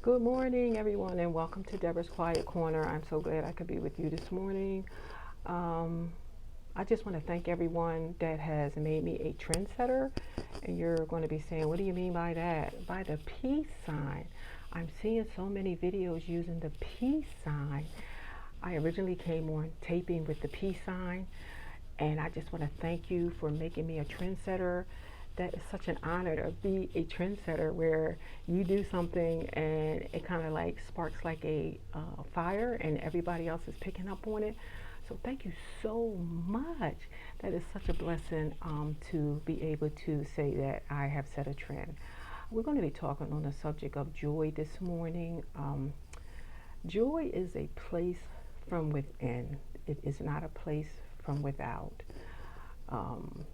Good morning, everyone, and welcome to Deborah's Quiet Corner. I'm so glad I could be with you this morning. Um, I just want to thank everyone that has made me a trendsetter. And you're going to be saying, what do you mean by that? By the peace sign. I'm seeing so many videos using the peace sign. I originally came on taping with the peace sign, and I just want to thank you for making me a trendsetter. That is such an honor to be a trendsetter where you do something and it kind of like sparks like a fire and everybody else is picking up on it. So thank you so much. That is such a blessing to be able to say that I have set a trend. We're going to be talking on the subject of joy this morning. Joy is a place from within. It is not a place from without. Um,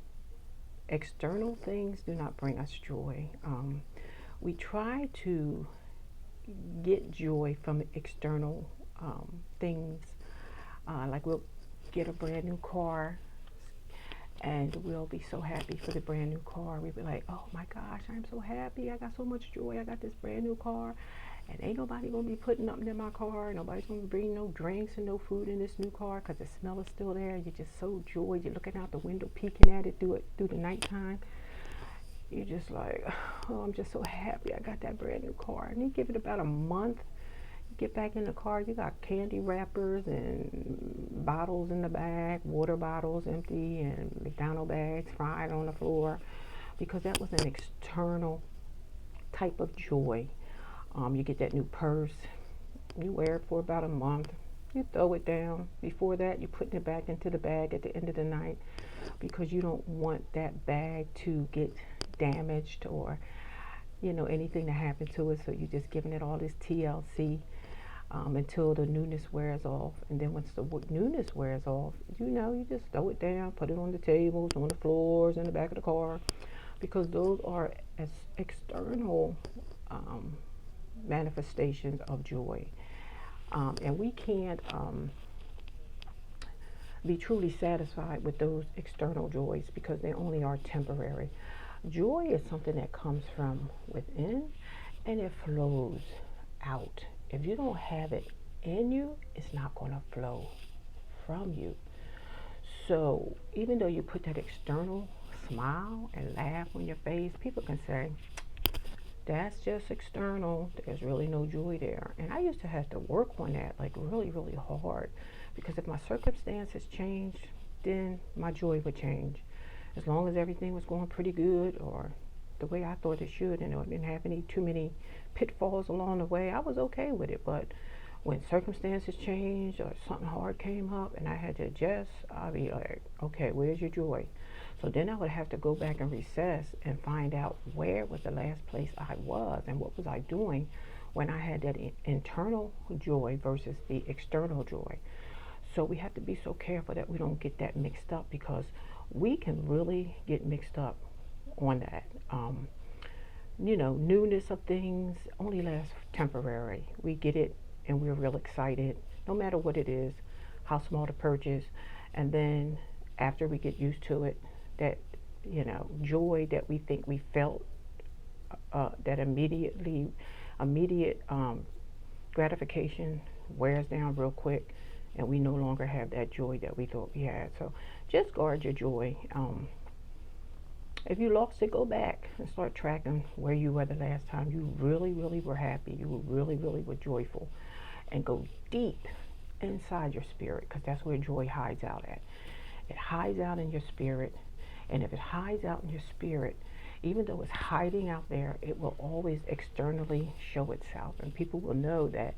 External things do not bring us joy. We try to get joy from external things. Like we'll get a brand new car and we'll be so happy for the brand new car. We'll be like, oh my gosh, I'm so happy. I got so much joy. I got this brand new car. And ain't nobody going to be putting nothing in my car. Nobody's going to bring no drinks and no food in this new car because the smell is still there. You're just so joyed. You're looking out the window, peeking at it through the nighttime. You're just like, oh, I'm just so happy I got that brand new car. And you give it about a month, you get back in the car, you got candy wrappers and bottles in the bag, water bottles empty, and McDonald's bags fried on the floor, because that was an external type of joy. You get that new purse, you wear it for about a month, you throw it down. Before that, you're putting it back into the bag at the end of the night because you don't want that bag to get damaged or anything to happen to it. So you're just giving it all this TLC until the newness wears off. And then once the newness wears off, you just throw it down, put it on the tables, on the floors, in the back of the car, because those are as external manifestations of joy. And we can't be truly satisfied with those external joys because they only are temporary. Joy is something that comes from within and it flows out. If you don't have it in you, it's not going to flow from you. So even though you put that external smile and laugh on your face, people can say, that's just external. There's really no joy there. And I used to have to work on that like really, really hard, because if my circumstances changed, then my joy would change. As long as everything was going pretty good or the way I thought it should, and I didn't have too many pitfalls along the way, I was okay with it. But when circumstances changed or something hard came up and I had to adjust, I'd be like, okay, where's your joy? So then I would have to go back and recess and find out where was the last place I was and what was I doing when I had that internal joy versus the external joy. So we have to be so careful that we don't get that mixed up, because we can really get mixed up on that. Newness of things only lasts temporary. We get it and we're real excited, no matter what it is, how small the purchase. And then after we get used to it, that joy that we think we felt, that immediate gratification wears down real quick, and we no longer have that joy that we thought we had. So just guard your joy. If you lost it, go back and start tracking where you were the last time you really, really were happy. You really, really were joyful, and go deep inside your spirit, because that's where joy hides out at. It hides out in your spirit. And if it hides out in your spirit, even though it's hiding out there, it will always externally show itself. And people will know that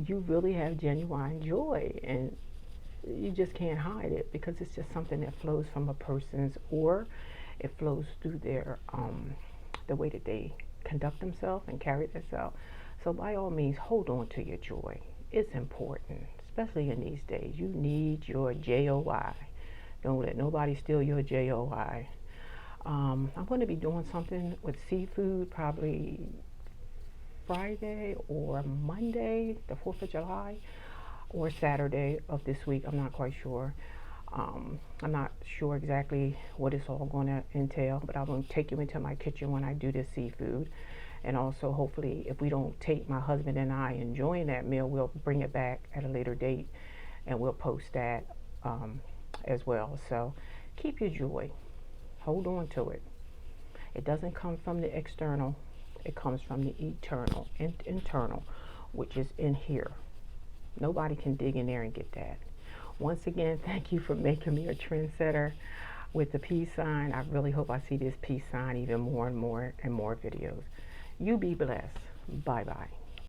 you really have genuine joy, and you just can't hide it, because it's just something that flows from a person's, or it flows through their the way that they conduct themselves and carry themselves. So by all means, hold on to your joy. It's important, especially in these days. You need your JOY. Don't let nobody steal your JOI. I'm going to be doing something with seafood probably Friday or Monday, the 4th of July, or Saturday of this week. I'm not quite sure. I'm not sure exactly what it's all going to entail, but I'm going to take you into my kitchen when I do this seafood. And also, hopefully, if we don't take my husband and I enjoying that meal, we'll bring it back at a later date and we'll post that as well. So keep your joy. Hold on to it. It doesn't come from the external. It comes from the eternal, internal, which is in here. Nobody can dig in there and get that. Once again, thank you for making me a trendsetter with the peace sign. I really hope I see this peace sign even more and more videos. You be blessed. Bye-bye.